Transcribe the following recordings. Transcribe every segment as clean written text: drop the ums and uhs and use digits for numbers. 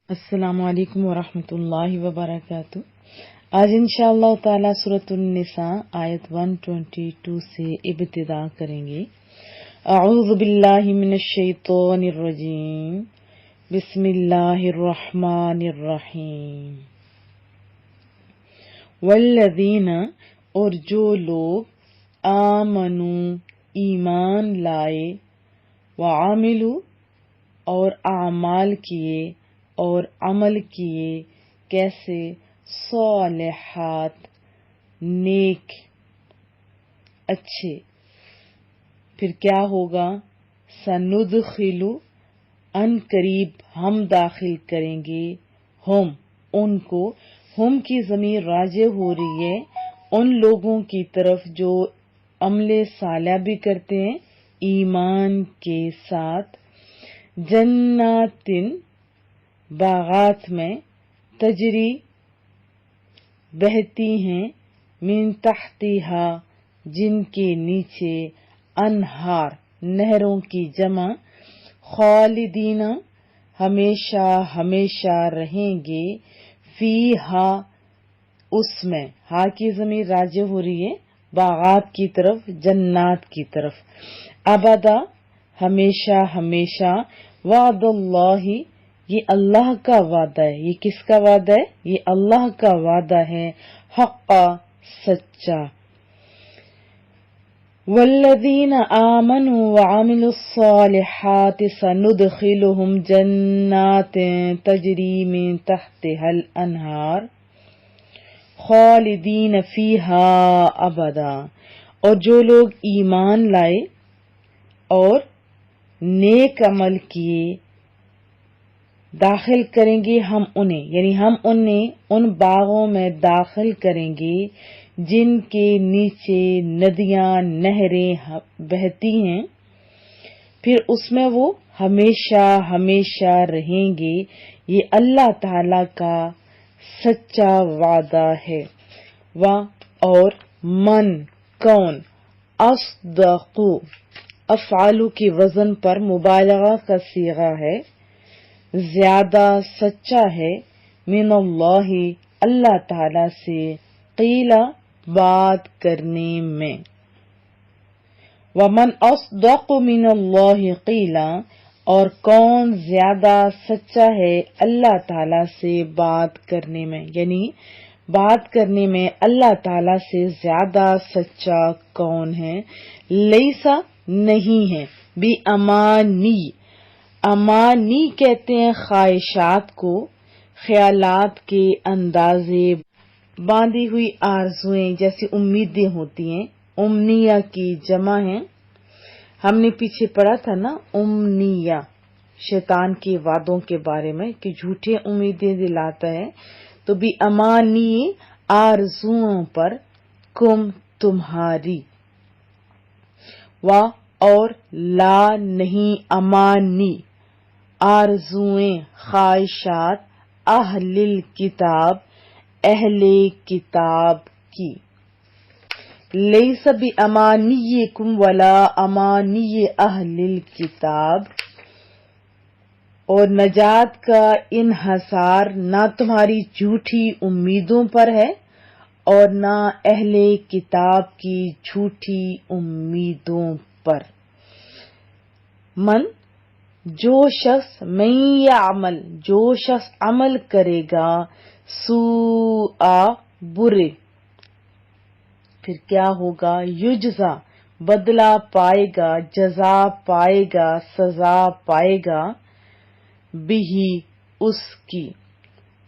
السلام علیکم ورحمۃ اللہ وبرکاتہ۔ آج انشاءاللہ تعالی سورۃ النساء آیت 122 سے ابتدا کریں گے۔ اعوذ باللہ من الشیطان الرجیم، بسم اللہ الرحمن الرحیم۔ والذین، اور جو لوگ آمنوا ایمان لائے، وعملوا اور اعمال کیے اور عمل کیے، کیسے؟ صالحات، نیک، اچھے۔ پھر کیا ہوگا؟ سندخل، ان قریب ہم داخل کریں گے، ہم ان کو، ہم کی ضمیر راجع ہو رہی ہے ان لوگوں کی طرف جو عمل صالح بھی کرتے ہیں ایمان کے ساتھ، جناتن، باغات میں، تجری، بہتی ہیں، من تحتہا، جن کے نیچے، انہار، نہروں کی جمع، خالدین، ہمیشہ ہمیشہ رہیں گے، فیہا، اس میں، ہا کی ضمیر راجع ہو رہی ہے باغات کی طرف، جنات کی طرف، ابدا، ہمیشہ ہمیشہ، وعد اللہ، یہ اللہ کا وعدہ ہے۔ یہ کس کا وعدہ ہے؟ یہ اللہ کا وعدہ ہے، حقا، سچا۔ والذین آمنوا وعملوا الصالحات سندخلهم جنات تجری من تحتها الانہار خالدین فیہا ابدا، اور جو لوگ ایمان لائے اور نیک عمل کیے، داخل کریں گے ہم انہیں، یعنی ہم انہیں ان باغوں میں داخل کریں گے جن کے نیچے ندیاں، نہریں بہتی ہیں، پھر اس میں وہ ہمیشہ ہمیشہ رہیں گے۔ یہ اللہ تعالی کا سچا وعدہ ہے۔ اور من، کون، اصدق، افعال کے وزن پر مبالغہ کا صیغہ ہے، زیادہ سچا ہے، من اللہ، اللہ تعالی سے، قیلا، بات کرنے میں، ومن اصدق من اللہ قیلا، اور کون زیادہ سچا ہے اللہ تعالی سے بات کرنے میں، یعنی بات کرنے میں اللہ تعالی سے زیادہ سچا کون ہے؟ لیسا، نہیں ہے، بی امانی، امانی کہتے ہیں خواہشات کو، خیالات کے اندازے، باندھی ہوئی آرزویں، جیسے امیدیں ہوتی ہیں، امنیہ کی جمع ہے۔ ہم نے پیچھے پڑھا تھا نا امنیہ، شیطان کے وعدوں کے بارے میں کہ جھوٹے امیدیں دلاتا ہے، تو بھی امانی، آرزوؤں پر، کم، تمہاری، اور لا، نہیں، امانی، آرزوئیں، خواہشات، اہل الکتاب، اہل کتاب کی، لیس بامانیکم ولا امانی اہل الکتاب، اور نجات کا انحصار نہ تمہاری جھوٹی امیدوں پر ہے اور نہ اہل کتاب کی جھوٹی امیدوں پر۔ من، جو شخص، من یعمل، جو شخص عمل کرے گا، سوء، برے، پھر کیا ہوگا؟ یجزا، بدلہ پائے گا، جزا پائے گا، سزا پائے گا، بہی، اس کی،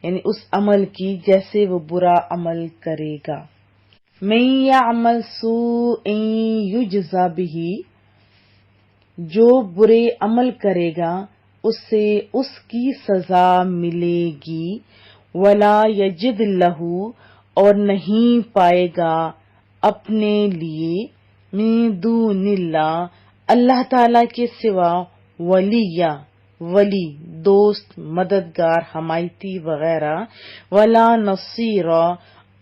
یعنی اس عمل کی جیسے وہ برا عمل کرے گا۔ من یعمل سوء یجزا بہی، جو برے عمل کرے گا اسے اس کی سزا ملے گی، ولا یجد لہ، اور نہیں پائے گا اپنے لیے، من دون اللہ، اللہ تعالی کے سوا، ولی، دوست، مددگار، حمایتی وغیرہ، ولا نصیرا،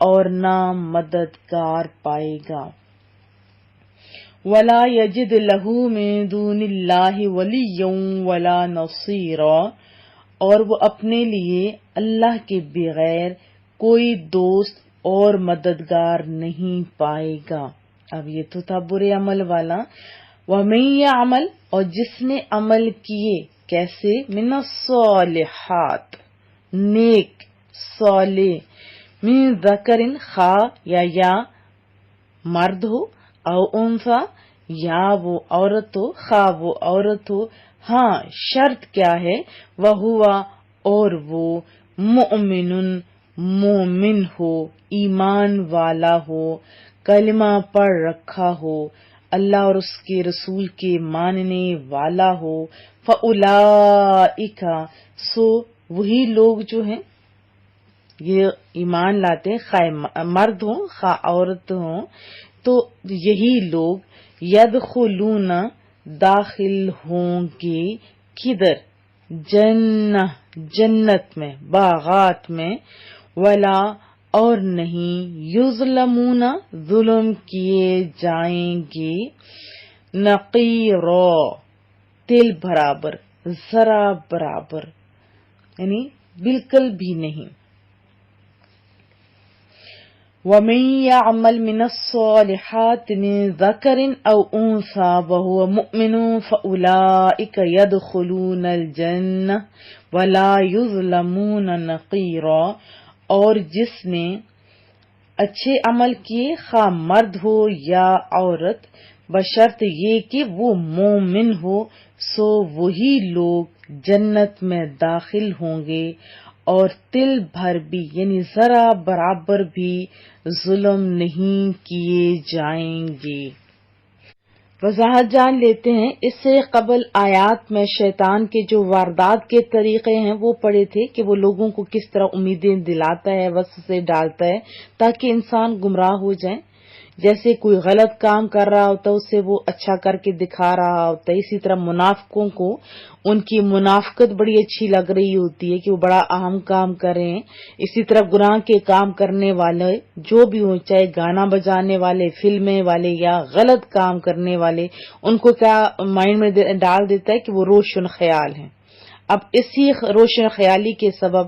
اور نہ مددگار پائے گا، ولا یجد لہ من دون اللہ ولی ولا نصیرا، اور وہ اپنے لیے اللہ کے بغیر کوئی دوست اور مددگار نہیں پائے گا۔ اب یہ تو تھا برے عمل والا۔ وَمَن يَعْمَلْ، اور جس نے عمل کیے، کیسے؟ مِنَ الصَّالِحَاتِ، نیک صالح، من ذکر، خواہ یا مرد ہو، او انثی، یا وہ عورت ہو، خواہ وہ عورت ہو، ہاں شرط کیا ہے؟ وہوا، اور وہ مؤمن، مومن ہو، ایمان والا ہو، کلمہ پڑھ رکھا ہو، اللہ اور اس کے رسول کے ماننے والا ہو، فَأُولَئِکَ، سو وہی لوگ جو ہیں یہ ایمان لاتے ہیں، خواہ مرد ہوں خواہ عورت ہوں، تو یہی لوگ یدخلون، داخل ہوں گے، کدھر؟ جنت میں، باغات میں، ولا، اور نہیں، یظلمون، ظلم کیے جائیں گے، نقیرا، تل برابر، ذرا برابر، یعنی بالکل بھی نہیں۔ وَمَن يَعْمَلْ مِنَ الصَّالِحَاتِ مِن ذَكَرٍ أَوْ أُنثَىٰ وَهُوَ مُؤْمِنٌ فَأُولَٰئِكَ يَدْخُلُونَ الْجَنَّةَ وَلَا يُظْلَمُونَ نَقِيرًا، اور جس نے اچھے عمل کیے، خواہ مرد ہو یا عورت، بشرط یہ کہ وہ مومن ہو، سو وہی لوگ جنت میں داخل ہوں گے، اور تل بھر بھی یعنی ذرا برابر بھی ظلم نہیں کیے جائیں گے۔ وضاحت جان لیتے ہیں۔ اس سے قبل آیات میں شیطان کے جو واردات کے طریقے ہیں وہ پڑھے تھے کہ وہ لوگوں کو کس طرح امیدیں دلاتا ہے، وسوسے ڈالتا ہے تاکہ انسان گمراہ ہو جائے۔ جیسے کوئی غلط کام کر رہا ہوتا ہے اسے وہ اچھا کر کے دکھا رہا ہوتا ہے، اسی طرح منافقوں کو ان کی منافقت بڑی اچھی لگ رہی ہوتی ہے کہ وہ بڑا اہم کام کر رہے ہیں۔ اسی طرح گناہ کے کام کرنے والے جو بھی ہوں، چاہے گانا بجانے والے، فلمیں والے یا غلط کام کرنے والے، ان کو کیا مائنڈ میں ڈال دیتا ہے کہ وہ روشن خیال ہیں۔ اب اسی روشن خیالی کے سبب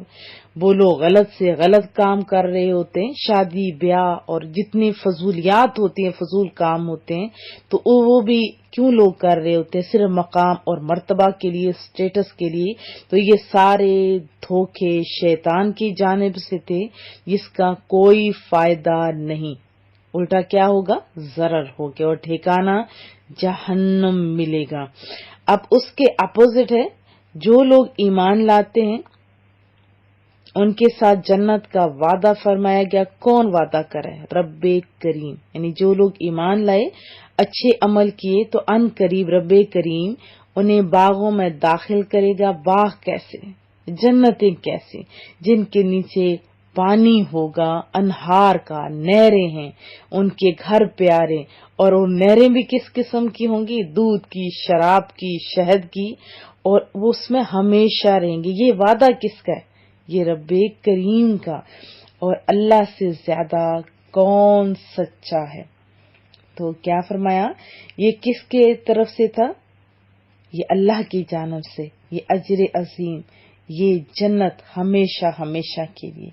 وہ لوگ غلط سے غلط کام کر رہے ہوتے ہیں، شادی بیاہ اور جتنی فضولیات ہوتی ہیں، فضول کام ہوتے ہیں، تو وہ بھی کیوں لوگ کر رہے ہوتے ہیں؟ صرف مقام اور مرتبہ کے لیے، سٹیٹس کے لیے۔ تو یہ سارے دھوکے شیطان کی جانب سے تھے، جس کا کوئی فائدہ نہیں، الٹا کیا ہوگا؟ ضرر ہوگا، اور ٹھکانہ جہنم ملے گا۔ اب اس کے اپوزٹ ہے، جو لوگ ایمان لاتے ہیں ان کے ساتھ جنت کا وعدہ فرمایا گیا۔ کون وعدہ کرے؟ رب کریم، یعنی جو لوگ ایمان لائے، اچھے عمل کیے، تو ان قریب رب کریم انہیں باغوں میں داخل کرے گا۔ باغ کیسے؟ جنتیں کیسے؟ جن کے نیچے پانی ہوگا، انہار کا، نہریں ہیں، ان کے گھر پیارے، اور وہ نہریں بھی کس قسم کی ہوں گی؟ دودھ کی، شراب کی، شہد کی، اور وہ اس میں ہمیشہ رہیں گے۔ یہ وعدہ کس کا ہے؟ یہ رب کریم کا۔ اور اللہ سے زیادہ کون سچا ہے؟ تو کیا فرمایا؟ یہ کس کے طرف سے تھا؟ یہ اللہ کی جانب سے، یہ اجر عظیم، یہ جنت ہمیشہ ہمیشہ کے لیے۔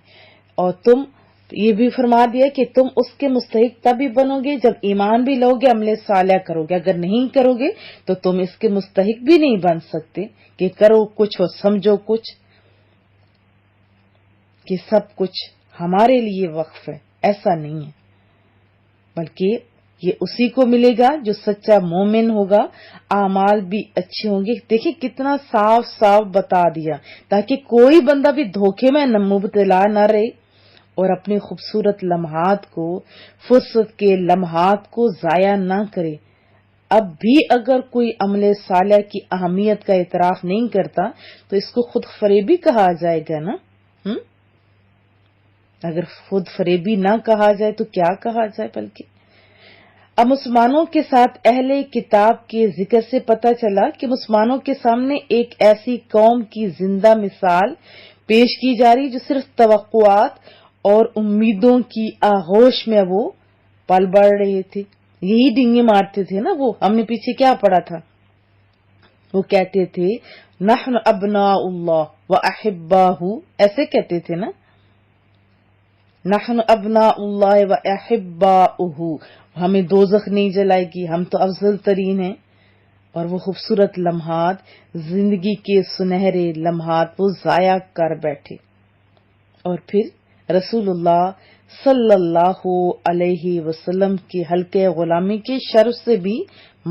اور تم یہ بھی فرما دیا کہ تم اس کے مستحق تبھی بنو گے جب ایمان بھی لو گے، عمل صالح کرو گے۔ اگر نہیں کرو گے تو تم اس کے مستحق بھی نہیں بن سکتے کہ کرو کچھ اور سمجھو کچھ، کہ سب کچھ ہمارے لیے وقف ہے، ایسا نہیں ہے، بلکہ یہ اسی کو ملے گا جو سچا مومن ہوگا، اعمال بھی اچھے ہوں گے۔ دیکھیں کتنا صاف صاف بتا دیا تاکہ کوئی بندہ بھی دھوکے میں مبتلا نہ رہے اور اپنے خوبصورت لمحات کو، فرصت کے لمحات کو ضائع نہ کرے۔ اب بھی اگر کوئی عمل صالح کی اہمیت کا اعتراف نہیں کرتا تو اس کو خود فریبی کہا جائے گا نا۔ اگر خود فریبی نہ کہا جائے تو کیا کہا جائے؟ بلکہ اب مسلمانوں کے ساتھ اہل کتاب کے ذکر سے پتہ چلا کہ مسلمانوں کے سامنے ایک ایسی قوم کی زندہ مثال پیش کی جا رہی جو صرف توقعات اور امیدوں کی آغوش میں وہ پل بڑھ رہے تھے، یہی ڈنگے مارتے تھے نا۔ وہ ہم نے پیچھے کیا پڑھا تھا وہ کہتے تھے نحن ابناء اللہ و احباہ، ایسے کہتے تھے نا، نحن ابناء اللہ و احباؤہ، ہمیں دوزخ نہیں جلائے گی، ہم تو افضل ترین ہیں۔ اور وہ خوبصورت لمحات، زندگی کے سنہرے لمحات وہ ضائع کر بیٹھے، اور پھر رسول اللہ صلی اللہ علیہ وسلم کے حلقے غلامی کے شرف سے بھی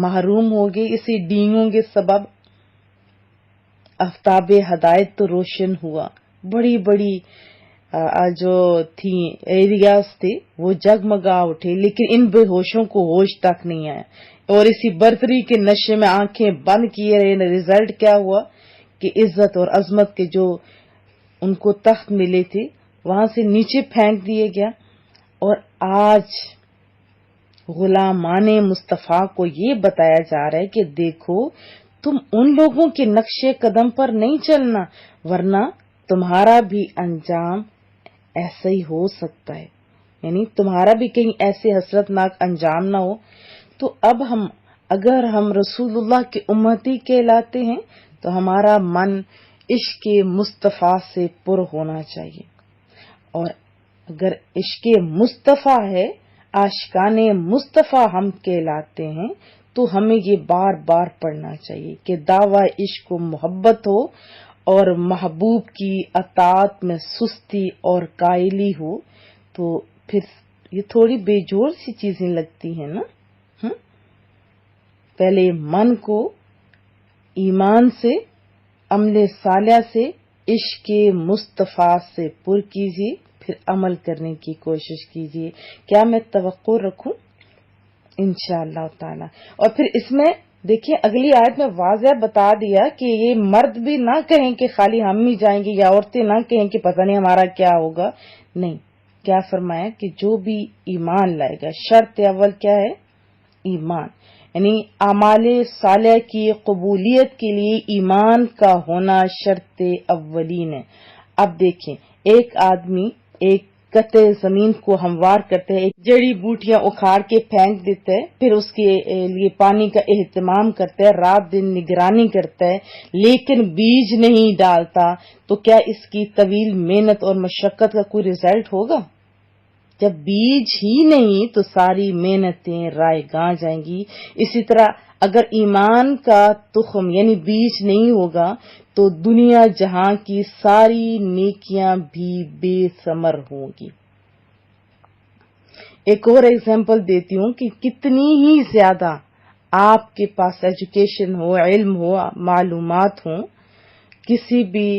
محروم ہو گئے اسی ڈینگوں کے سبب۔ آفتاب ہدایت تو روشن ہوا، بڑی بڑی جو تھی ایریاز تھے وہ جگمگا اٹھے، لیکن ان بے ہوشوں کو ہوش تک نہیں آیا، اور اسی برتری کے نشے میں آنکھیں بند کیے رہے۔ رزلٹ کیا ہوا کہ عزت اور عظمت کے جو ان کو تخت ملے تھے وہاں سے نیچے پھینک دیے گیا، اور آج غلامان مصطفیٰ کو یہ بتایا جا رہا ہے کہ دیکھو تم ان لوگوں کے نقش قدم پر نہیں چلنا، ورنہ تمہارا بھی انجام ایسا ہی ہو سکتا ہے، یعنی تمہارا بھی کہیں ایسے حسرت ناک انجام نہ ہو۔ تو اب اگر ہم رسول اللہ کے امتی کہلاتے ہیں تو ہمارا من عشق مصطفیٰ سے پر ہونا چاہیے، اور اگر عشق مصطفیٰ ہے، عاشقان مصطفیٰ ہم کہلاتے ہیں، تو ہمیں یہ بار بار پڑھنا چاہیے کہ دعوی عشق و محبت ہو اور محبوب کی اطاعت میں سستی اور قائلی ہو، تو پھر یہ تھوڑی بے جوڑ سی چیزیں لگتی ہیں نا۔ پہلے من کو ایمان سے، عمل صالح سے، عشق مصطفیٰ سے پر کیجیے، پھر عمل کرنے کی کوشش کیجیے۔ کیا میں توقع رکھوں؟ انشاءاللہ تعالی۔ اور پھر اس میں دیکھیں اگلی آیت میں واضح بتا دیا کہ یہ مرد بھی نہ کہیں کہ خالی ہم ہی جائیں گے، یا عورتیں نہ کہیں کہ پتہ نہیں ہمارا کیا ہوگا، نہیں، کیا فرمایا کہ جو بھی ایمان لائے گا، شرط اول کیا ہے؟ ایمان، یعنی اعمال صالح کی قبولیت کے لیے ایمان کا ہونا شرط اولین ہے۔ اب دیکھیں ایک آدمی ایک قطع زمین کو ہموار کرتا ہے، ایک جڑی بوٹیاں اکھاڑ کے پھینک دیتا ہے، پھر اس کے لیے پانی کا اہتمام کرتا ہے، رات دن نگرانی کرتا ہے، لیکن بیج نہیں ڈالتا، تو کیا اس کی طویل محنت اور مشقت کا کوئی رزلٹ ہوگا؟ جب بیج ہی نہیں تو ساری محنتیں رائے گاں جائیں گی۔ اسی طرح اگر ایمان کا تخم یعنی بیج نہیں ہوگا تو دنیا جہاں کی ساری نیکیاں بھی بے ثمر ہوں گی۔ ایک اور ایگزامپل دیتی ہوں کہ کتنی ہی زیادہ آپ کے پاس ایجوکیشن ہو، علم ہو، معلومات ہوں، کسی بھی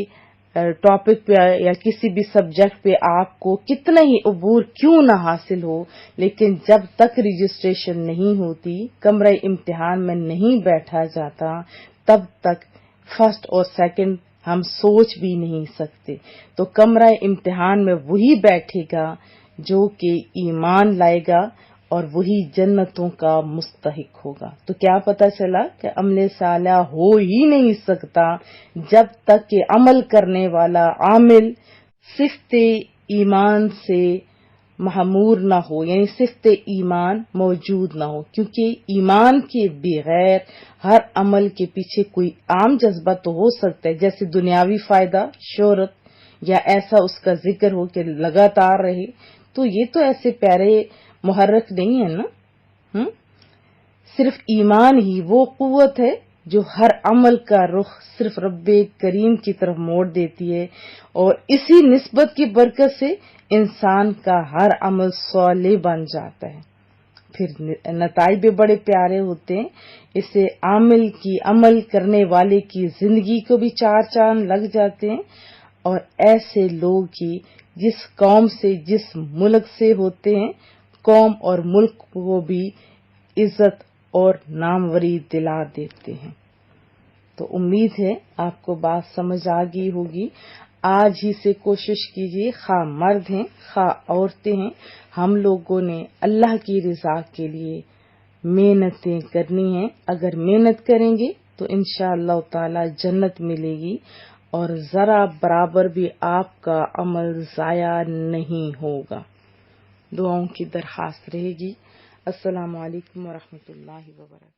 ٹاپک پہ یا کسی بھی سبجیکٹ پہ آپ کو کتنا ہی عبور کیوں نہ حاصل ہو، لیکن جب تک رجسٹریشن نہیں ہوتی، کمرہ امتحان میں نہیں بیٹھا جاتا، تب تک فرسٹ اور سیکنڈ ہم سوچ بھی نہیں سکتے۔ تو کمرہ امتحان میں وہی بیٹھے گا جو کہ ایمان لائے گا، اور وہی جنتوں کا مستحق ہوگا۔ تو کیا پتہ چلا کہ عمل صالح ہو ہی نہیں سکتا جب تک کہ عمل کرنے والا عامل صفت ایمان سے معمور نہ ہو، یعنی صفت ایمان موجود نہ ہو، کیونکہ ایمان کے بغیر ہر عمل کے پیچھے کوئی عام جذبہ تو ہو سکتا ہے، جیسے دنیاوی فائدہ، شہرت، یا ایسا اس کا ذکر ہو کہ لگاتار رہے، تو یہ تو ایسے پیارے محرک نہیں ہے نا۔ صرف ایمان ہی وہ قوت ہے جو ہر عمل کا رخ صرف رب کریم کی طرف موڑ دیتی ہے، اور اسی نسبت کی برکت سے انسان کا ہر عمل صالح بن جاتا ہے، پھر نتائج بھی بڑے پیارے ہوتے ہیں۔ اسے عمل کرنے والے کی زندگی کو بھی چار چاند لگ جاتے ہیں، اور ایسے لوگ ہی جس قوم سے، جس ملک سے ہوتے ہیں، قوم اور ملک کو بھی عزت اور ناموری دلا دیتے ہیں۔ تو امید ہے آپ کو بات سمجھ آ گئی ہوگی۔ آج ہی سے کوشش کیجیے، خواہ مرد ہیں خواہ عورتیں ہیں، ہم لوگوں نے اللہ کی رضا کے لیے محنتیں کرنی ہیں۔ اگر محنت کریں گے تو انشاءاللہ تعالی جنت ملے گی، اور ذرا برابر بھی آپ کا عمل ضائع نہیں ہوگا۔ دعاؤں کی درخواست رہے گی۔ السلام علیکم ورحمۃ اللہ وبرکاتہ۔